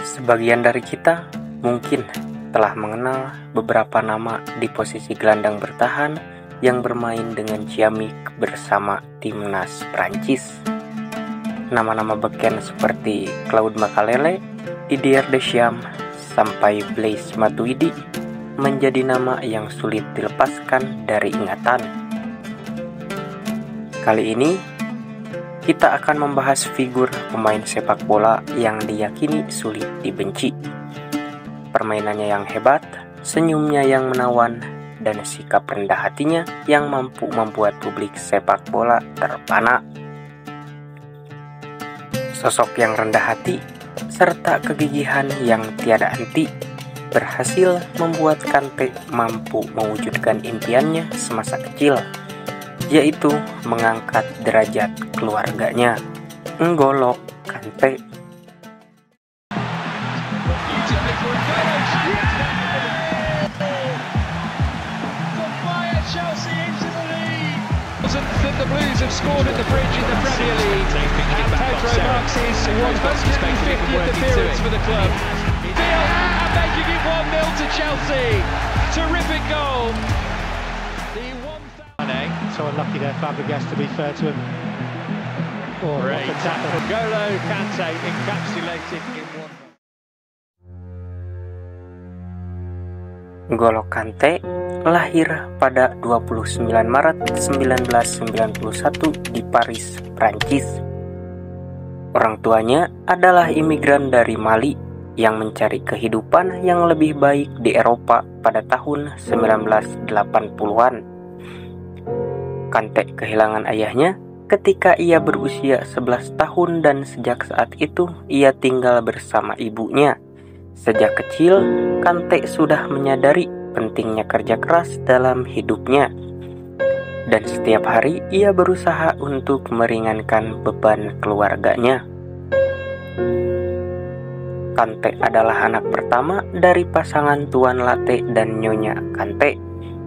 Sebagian dari kita mungkin telah mengenal beberapa nama di posisi gelandang bertahan yang bermain dengan ciamik bersama timnas Prancis. Nama-nama beken seperti Claude Makélélé, Didier Deschamps, sampai Blaise Matuidi menjadi nama yang sulit dilepaskan dari ingatan. Kali ini kita akan membahas figur pemain sepak bola yang diyakini sulit dibenci. Permainannya yang hebat, senyumnya yang menawan, dan sikap rendah hatinya yang mampu membuat publik sepak bola terpana. Sosok yang rendah hati serta kegigihan yang tiada henti berhasil membuat Kanté mampu mewujudkan impiannya semasa kecil, yaitu mengangkat derajat keluarganya. N'Golo Kanté. The Blues have scored at the bridge in the Premier League, and Pedro marks his 150th appearance for the club. And making it 1-0 to Chelsea. Terrific goal. So unlucky there, Fabregas, to be fair to him. Great tackle. N'Golo Kanté encapsulated in one. N'Golo Kanté lahir pada 29 Maret 1991 di Paris, Prancis. Orang tuanya adalah imigran dari Mali yang mencari kehidupan yang lebih baik di Eropa pada tahun 1980-an. Kanté kehilangan ayahnya ketika ia berusia 11 tahun dan sejak saat itu ia tinggal bersama ibunya. Sejak kecil, Kanté sudah menyadari pentingnya kerja keras dalam hidupnya, dan setiap hari ia berusaha untuk meringankan beban keluarganya. Kanté adalah anak pertama dari pasangan Tuan Latte dan Nyonya Kanté.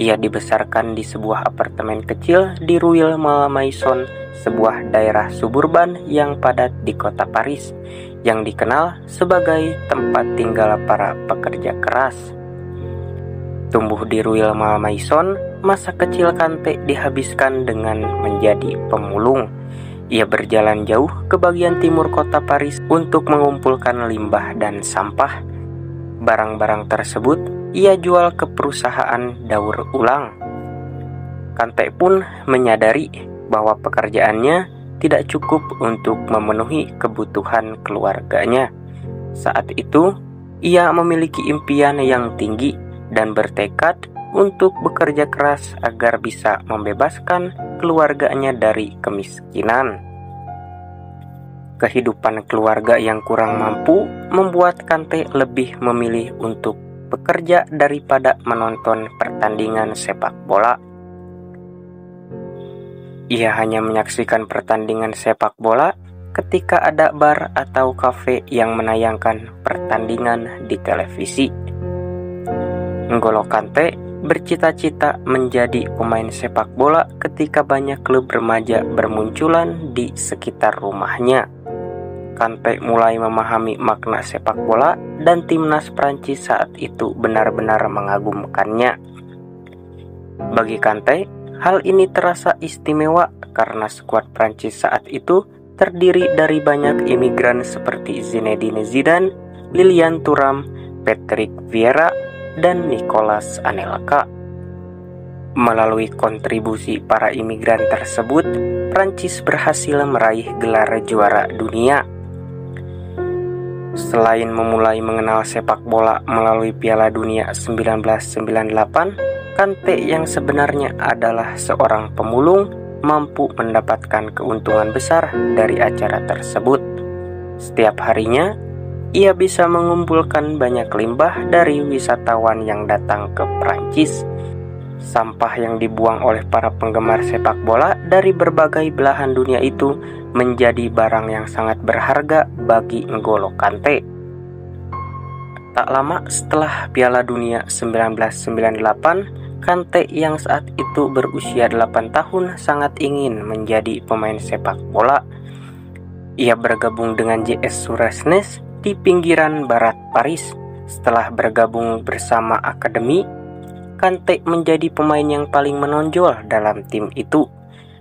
Ia dibesarkan di sebuah apartemen kecil di Rueil Malmaison, sebuah daerah suburban yang padat di kota Paris, yang dikenal sebagai tempat tinggal para pekerja keras. Tumbuh di Rueil Malmaison, masa kecil Kanté dihabiskan dengan menjadi pemulung. Ia berjalan jauh ke bagian timur kota Paris untuk mengumpulkan limbah dan sampah. Barang-barang tersebut ia jual ke perusahaan daur ulang. Kanté pun menyadari bahwa pekerjaannya tidak cukup untuk memenuhi kebutuhan keluarganya. Saat itu, ia memiliki impian yang tinggi dan bertekad untuk bekerja keras agar bisa membebaskan keluarganya dari kemiskinan. Kehidupan keluarga yang kurang mampu membuat Kanté lebih memilih untuk bekerja daripada menonton pertandingan sepak bola. Ia hanya menyaksikan pertandingan sepak bola ketika ada bar atau kafe yang menayangkan pertandingan di televisi. N'Golo Kanté bercita-cita menjadi pemain sepak bola ketika banyak klub remaja bermunculan di sekitar rumahnya. Kanté mulai memahami makna sepak bola dan timnas Prancis saat itu benar-benar mengagumkannya. Bagi Kanté, hal ini terasa istimewa karena skuad Prancis saat itu terdiri dari banyak imigran seperti Zinedine Zidane, Lilian Thuram, Patrick Vieira, dan Nicolas Anelka. Melalui kontribusi para imigran tersebut, Prancis berhasil meraih gelar juara dunia. Selain memulai mengenal sepak bola melalui Piala Dunia 1998, Kanté yang sebenarnya adalah seorang pemulung mampu mendapatkan keuntungan besar dari acara tersebut. Setiap harinya, ia bisa mengumpulkan banyak limbah dari wisatawan yang datang ke Prancis. Sampah yang dibuang oleh para penggemar sepak bola dari berbagai belahan dunia itu menjadi barang yang sangat berharga bagi N'Golo Kanté. Tak lama setelah Piala Dunia 1998, Kanté yang saat itu berusia 8 tahun sangat ingin menjadi pemain sepak bola. Ia bergabung dengan JS Suresnes di pinggiran barat Paris. Setelah bergabung bersama akademi, Kante menjadi pemain yang paling menonjol dalam tim itu.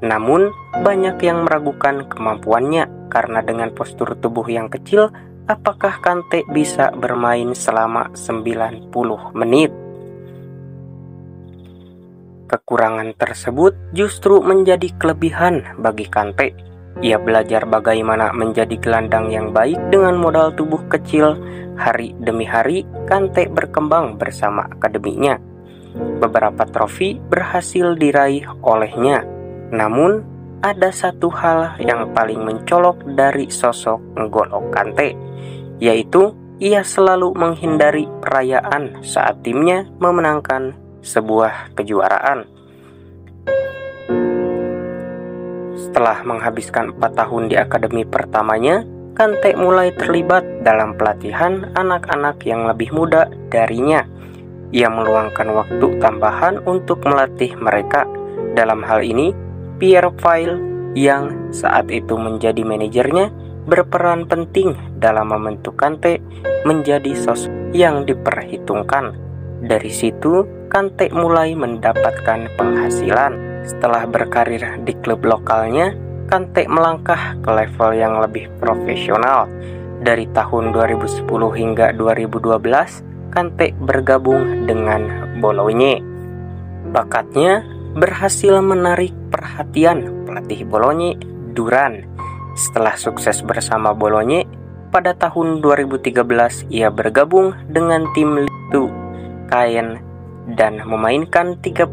Namun, banyak yang meragukan kemampuannya karena dengan postur tubuh yang kecil, apakah Kante bisa bermain selama 90 menit? Kekurangan tersebut justru menjadi kelebihan bagi Kante. Ia belajar bagaimana menjadi gelandang yang baik dengan modal tubuh kecil. Hari demi hari, Kante berkembang bersama akademinya. Beberapa trofi berhasil diraih olehnya. Namun, ada satu hal yang paling mencolok dari sosok N'Golo Kante, yaitu ia selalu menghindari perayaan saat timnya memenangkan sebuah kejuaraan. Setelah menghabiskan 4 tahun di akademi pertamanya, Kante mulai terlibat dalam pelatihan anak-anak yang lebih muda darinya. Ia meluangkan waktu tambahan untuk melatih mereka. Dalam hal ini, Pierre Weil yang saat itu menjadi manajernya berperan penting dalam membentuk Kante menjadi sosok yang diperhitungkan. Dari situ, Kante mulai mendapatkan penghasilan. Setelah berkarir di klub lokalnya, Kante melangkah ke level yang lebih profesional. Dari tahun 2010 hingga 2012, Kante bergabung dengan Bologne. Bakatnya berhasil menarik perhatian pelatih Bologne, Duran. Setelah sukses bersama Bologne, pada tahun 2013 ia bergabung dengan tim Ligue 2 Caen dan memainkan 38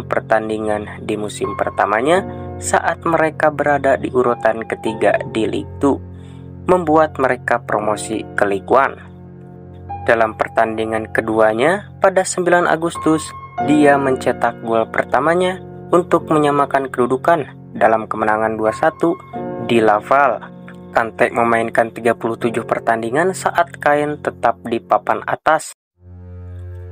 pertandingan di musim pertamanya saat mereka berada di urutan ketiga di Ligue 2, membuat mereka promosi ke Ligue 1. Dalam pertandingan keduanya, pada 9 Agustus, dia mencetak gol pertamanya untuk menyamakan kedudukan dalam kemenangan 2-1 di Laval. Kante memainkan 37 pertandingan saat Caen tetap di papan atas.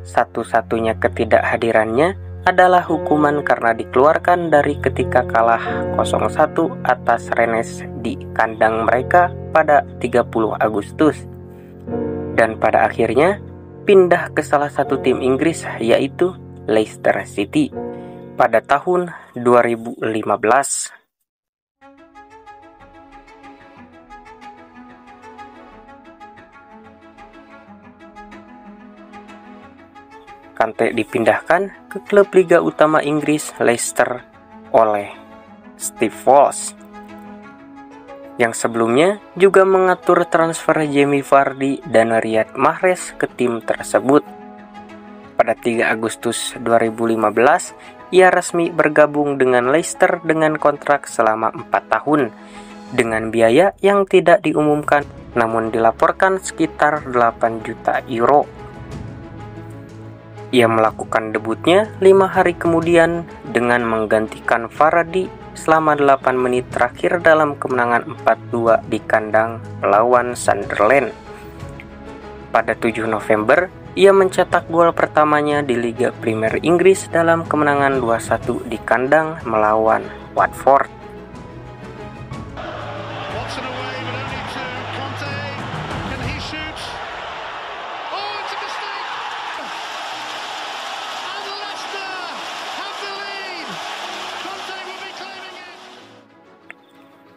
Satu-satunya ketidakhadirannya adalah hukuman karena dikeluarkan dari ketika kalah 0-1 atas Rennes di kandang mereka pada 30 Agustus. Dan pada akhirnya pindah ke salah satu tim Inggris, yaitu Leicester City pada tahun 2015. Kante dipindahkan ke klub Liga Utama Inggris Leicester oleh Steve Walsh, yang sebelumnya juga mengatur transfer Jamie Vardy dan Riyad Mahrez ke tim tersebut. Pada 3 Agustus 2015, ia resmi bergabung dengan Leicester dengan kontrak selama 4 tahun dengan biaya yang tidak diumumkan, namun dilaporkan sekitar 8 juta euro. Ia melakukan debutnya 5 hari kemudian dengan menggantikan Vardy selama 8 menit terakhir dalam kemenangan 4-2 di kandang melawan Sunderland. Pada 7 November, ia mencetak gol pertamanya di Liga Premier Inggris dalam kemenangan 2-1 di kandang melawan Watford.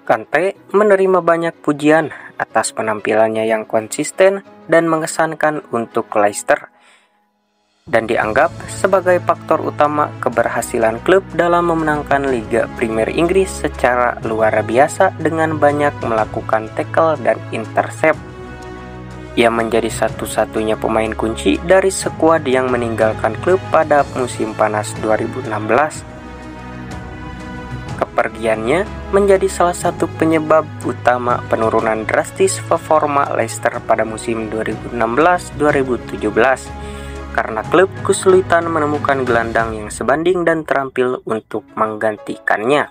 Kante menerima banyak pujian atas penampilannya yang konsisten dan mengesankan untuk Leicester, dan dianggap sebagai faktor utama keberhasilan klub dalam memenangkan Liga Premier Inggris secara luar biasa dengan banyak melakukan tackle dan intercept. Ia menjadi satu-satunya pemain kunci dari skuad yang meninggalkan klub pada musim panas 2016. Kepergiannya menjadi salah satu penyebab utama penurunan drastis performa Leicester pada musim 2016-2017 karena klub kesulitan menemukan gelandang yang sebanding dan terampil untuk menggantikannya.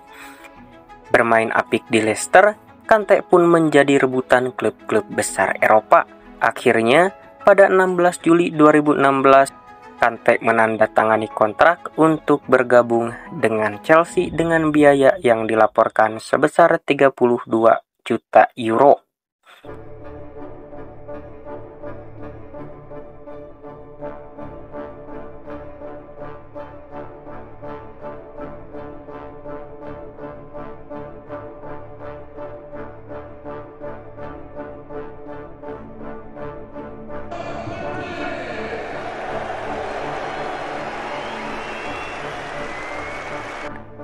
Bermain apik di Leicester, Kante pun menjadi rebutan klub-klub besar Eropa. Akhirnya, pada 16 Juli 2016, Kante menandatangani kontrak untuk bergabung dengan Chelsea dengan biaya yang dilaporkan sebesar 32 juta euro.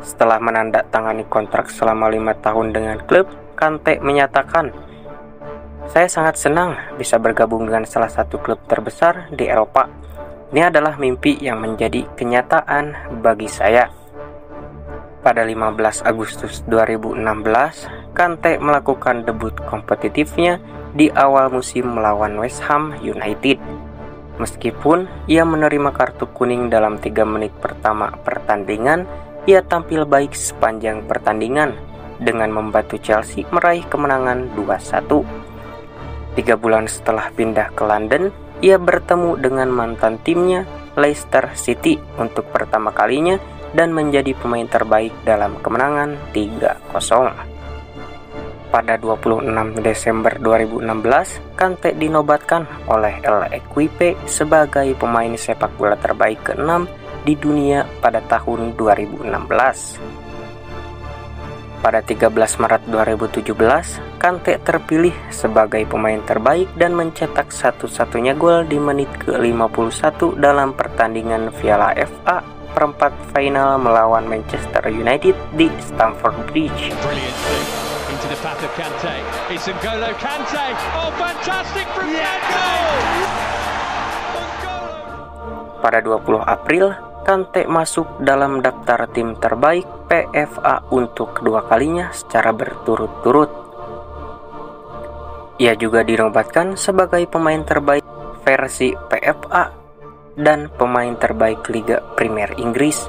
Setelah menandatangani kontrak selama 5 tahun dengan klub, Kante menyatakan, "Saya sangat senang bisa bergabung dengan salah satu klub terbesar di Eropa. Ini adalah mimpi yang menjadi kenyataan bagi saya." Pada 15 Agustus 2016, Kante melakukan debut kompetitifnya di awal musim melawan West Ham United. Meskipun ia menerima kartu kuning dalam 3 menit pertama pertandingan, ia tampil baik sepanjang pertandingan dengan membantu Chelsea meraih kemenangan 2-1. 3 bulan setelah pindah ke London, ia bertemu dengan mantan timnya Leicester City untuk pertama kalinya dan menjadi pemain terbaik dalam kemenangan 3-0. Pada 26 Desember 2016, Kante dinobatkan oleh L'Équipe sebagai pemain sepak bola terbaik ke-6 di dunia pada tahun 2016. Pada 13 Maret 2017, Kante terpilih sebagai pemain terbaik dan mencetak satu-satunya gol di menit ke-51 dalam pertandingan Piala FA perempat final melawan Manchester United di Stamford Bridge. Into the path of Kante. It's N'Golo Kante. Oh, fantastic from Kante! Pada 20 April, Kante masuk dalam daftar tim terbaik PFA untuk kedua kalinya secara berturut-turut. Ia juga dinobatkan sebagai pemain terbaik versi PFA dan pemain terbaik Liga Premier Inggris.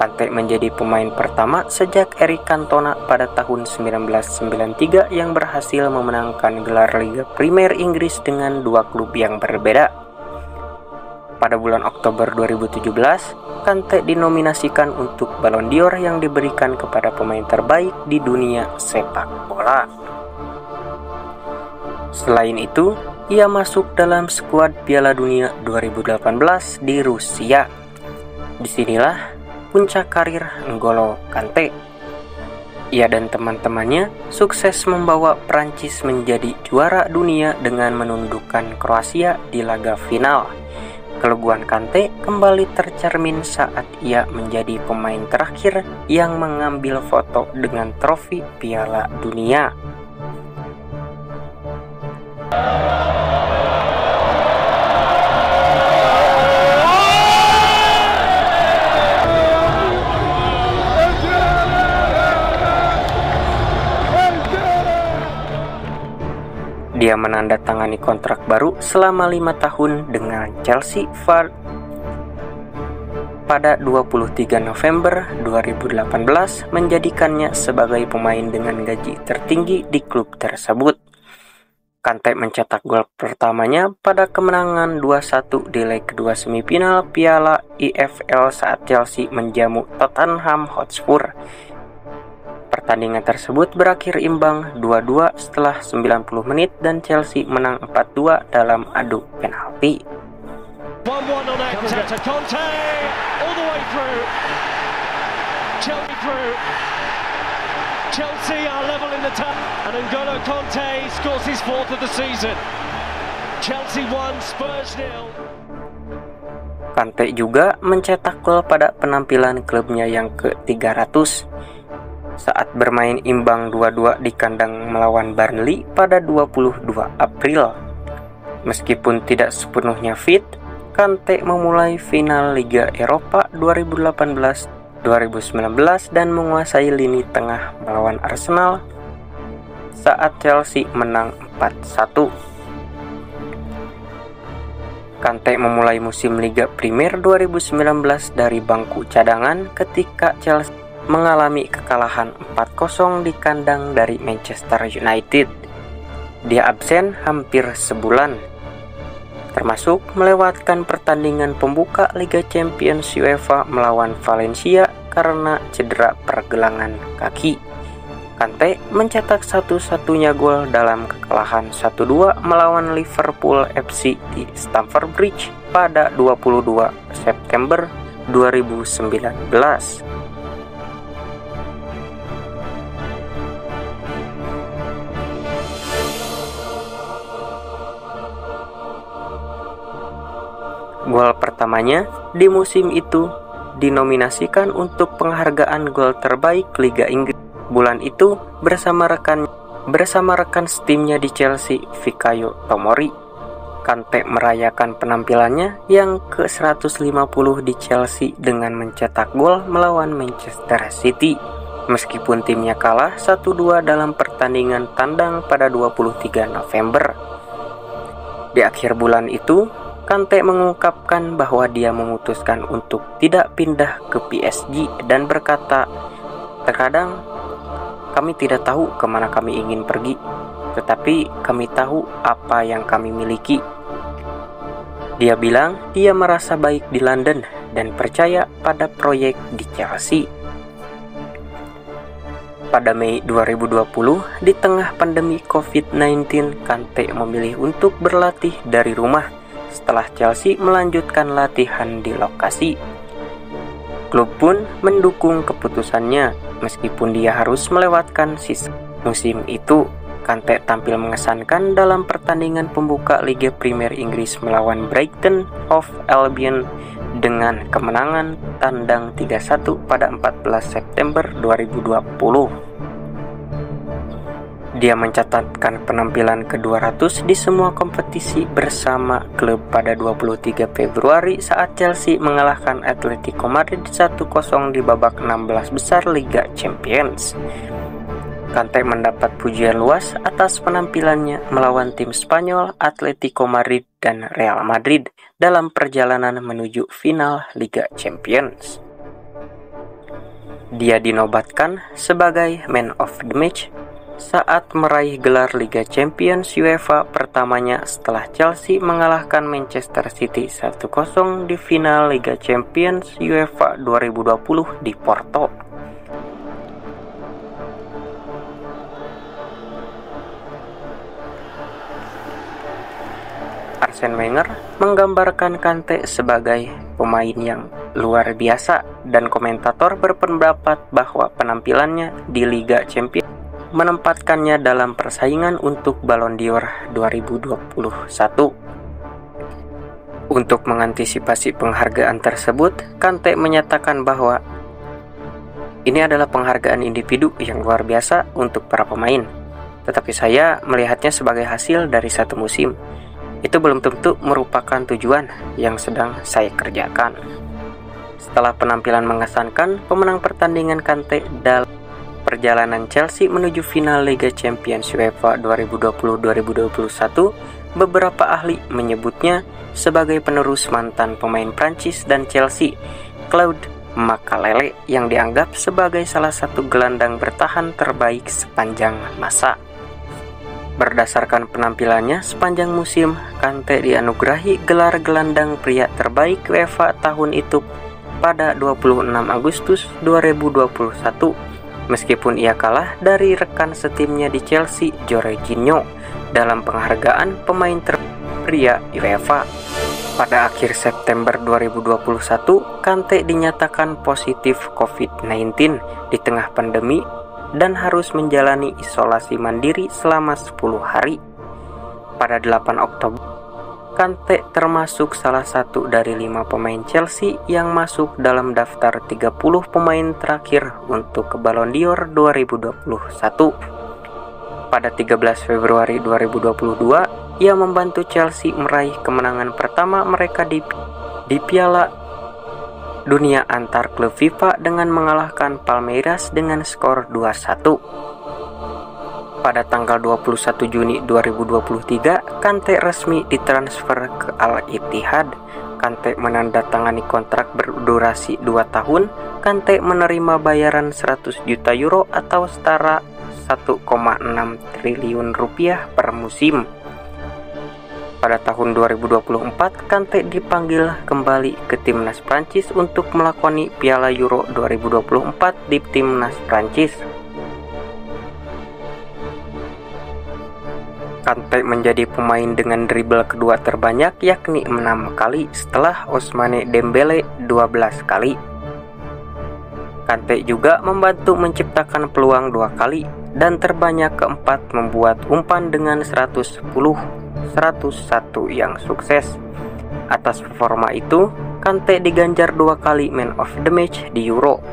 Kante menjadi pemain pertama sejak Eric Cantona pada tahun 1993 yang berhasil memenangkan gelar Liga Premier Inggris dengan 2 klub yang berbeda. Pada bulan Oktober 2017, Kante dinominasikan untuk Ballon d'Or yang diberikan kepada pemain terbaik di dunia sepak bola. Selain itu, ia masuk dalam skuad Piala Dunia 2018 di Rusia. Disinilah puncak karir N'Golo Kante. Ia dan teman-temannya sukses membawa Prancis menjadi juara dunia dengan menundukkan Kroasia di laga final. Keluguan Kante kembali tercermin saat ia menjadi pemain terakhir yang mengambil foto dengan trofi Piala Dunia. Dia menandatangani kontrak baru selama 5 tahun dengan Chelsea pada 23 November 2018 menjadikannya sebagai pemain dengan gaji tertinggi di klub tersebut. Kante mencetak gol pertamanya pada kemenangan 2-1 di leg kedua semifinal Piala EFL saat Chelsea menjamu Tottenham Hotspur. Pertandingan tersebut berakhir imbang 2-2 setelah 90 menit dan Chelsea menang 4-2 dalam adu penalti. 1-1 on attack to Conte, all the way through. Chelsea through. Chelsea are level in the top, and N'Golo Conte scores his 4th of the season. Chelsea 1, Spurs 0. Kante juga mencetak gol pada penampilan klubnya yang ke-300 saat bermain imbang 2-2 di kandang melawan Burnley pada 22 April. Meskipun tidak sepenuhnya fit, Kante memulai final Liga Eropa 2018-2019 dan menguasai lini tengah melawan Arsenal saat Chelsea menang 4-1. Kante memulai musim Liga Premier 2019 dari bangku cadangan ketika Chelsea mengalami kekalahan 4-0 di kandang dari Manchester United. Dia absen hampir sebulan, termasuk melewatkan pertandingan pembuka Liga Champions UEFA melawan Valencia karena cedera pergelangan kaki. Kante mencetak satu-satunya gol dalam kekalahan 1-2 melawan Liverpool FC di Stamford Bridge pada 22 September 2019. Gol pertamanya di musim itu dinominasikan untuk penghargaan gol terbaik Liga Inggris. Bulan itu bersama rekan setimnya di Chelsea, Fikayo Tomori, Kante merayakan penampilannya yang ke-150 di Chelsea dengan mencetak gol melawan Manchester City. Meskipun timnya kalah 1-2 dalam pertandingan tandang pada 23 November. Di akhir bulan itu, Kante mengungkapkan bahwa dia memutuskan untuk tidak pindah ke PSG dan berkata, "Terkadang kami tidak tahu kemana kami ingin pergi, tetapi kami tahu apa yang kami miliki." Dia bilang dia merasa baik di London dan percaya pada proyek di Chelsea. Pada Mei 2020, di tengah pandemi COVID-19, Kante memilih untuk berlatih dari rumah setelah Chelsea melanjutkan latihan di lokasi. Klub pun mendukung keputusannya, meskipun dia harus melewatkan sisa musim itu. Kante tampil mengesankan dalam pertandingan pembuka Liga Premier Inggris melawan Brighton Hove Albion dengan kemenangan tandang 3-1 pada 14 September 2020. Dia mencatatkan penampilan ke-200 di semua kompetisi bersama klub pada 23 Februari saat Chelsea mengalahkan Atletico Madrid 1-0 di babak 16 besar Liga Champions. Kante mendapat pujian luas atas penampilannya melawan tim Spanyol, Atletico Madrid, dan Real Madrid dalam perjalanan menuju final Liga Champions. Dia dinobatkan sebagai Man of the Match saat meraih gelar Liga Champions UEFA pertamanya setelah Chelsea mengalahkan Manchester City 1-0 di final Liga Champions UEFA 2020 di Porto. Arsene Wenger menggambarkan Kante sebagai pemain yang luar biasa dan komentator berpendapat bahwa penampilannya di Liga Champions menempatkannya dalam persaingan untuk Ballon d'Or 2021. Untuk mengantisipasi penghargaan tersebut, Kante menyatakan bahwa ini adalah penghargaan individu yang luar biasa untuk para pemain, tetapi saya melihatnya sebagai hasil dari satu musim. Itu belum tentu merupakan tujuan yang sedang saya kerjakan. Setelah penampilan mengesankan, pemenang pertandingan Kante dalam perjalanan Chelsea menuju final Liga Champions UEFA 2020-2021, beberapa ahli menyebutnya sebagai penerus mantan pemain Prancis dan Chelsea, Claude Makelele, yang dianggap sebagai salah satu gelandang bertahan terbaik sepanjang masa. Berdasarkan penampilannya sepanjang musim, Kante dianugerahi gelar gelandang pria terbaik UEFA tahun itu pada 26 Agustus 2021. Meskipun ia kalah dari rekan setimnya di Chelsea, Jorginho, dalam penghargaan pemain terpria UEFA. Pada akhir September 2021, Kante dinyatakan positif COVID-19 di tengah pandemi dan harus menjalani isolasi mandiri selama 10 hari. Pada 8 Oktober, Kante termasuk salah satu dari 5 pemain Chelsea yang masuk dalam daftar 30 pemain terakhir untuk Ballon d'Or 2021. Pada 13 Februari 2022, ia membantu Chelsea meraih kemenangan pertama mereka di Piala Dunia antar klub FIFA dengan mengalahkan Palmeiras dengan skor 2-1. Pada tanggal 21 Juni 2023, Kante resmi ditransfer ke Al-Ittihad. Kante menandatangani kontrak berdurasi 2 tahun. Kante menerima bayaran 100 juta euro atau setara 1,6 triliun rupiah per musim. Pada tahun 2024, Kante dipanggil kembali ke timnas Prancis untuk melakoni Piala Euro 2024 di timnas Prancis. Kante menjadi pemain dengan dribble kedua terbanyak yakni 6 kali setelah Ousmane Dembele 12 kali. Kante juga membantu menciptakan peluang 2 kali dan terbanyak keempat membuat umpan dengan 110-101 yang sukses. Atas performa itu, Kante diganjar 2 kali Man of the Match di Euro.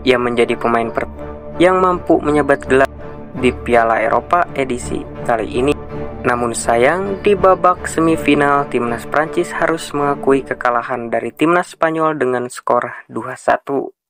Ia menjadi pemain yang mampu menyabat gelar di Piala Eropa edisi kali ini. Namun sayang, di babak semifinal timnas Prancis harus mengakui kekalahan dari timnas Spanyol dengan skor 2-1.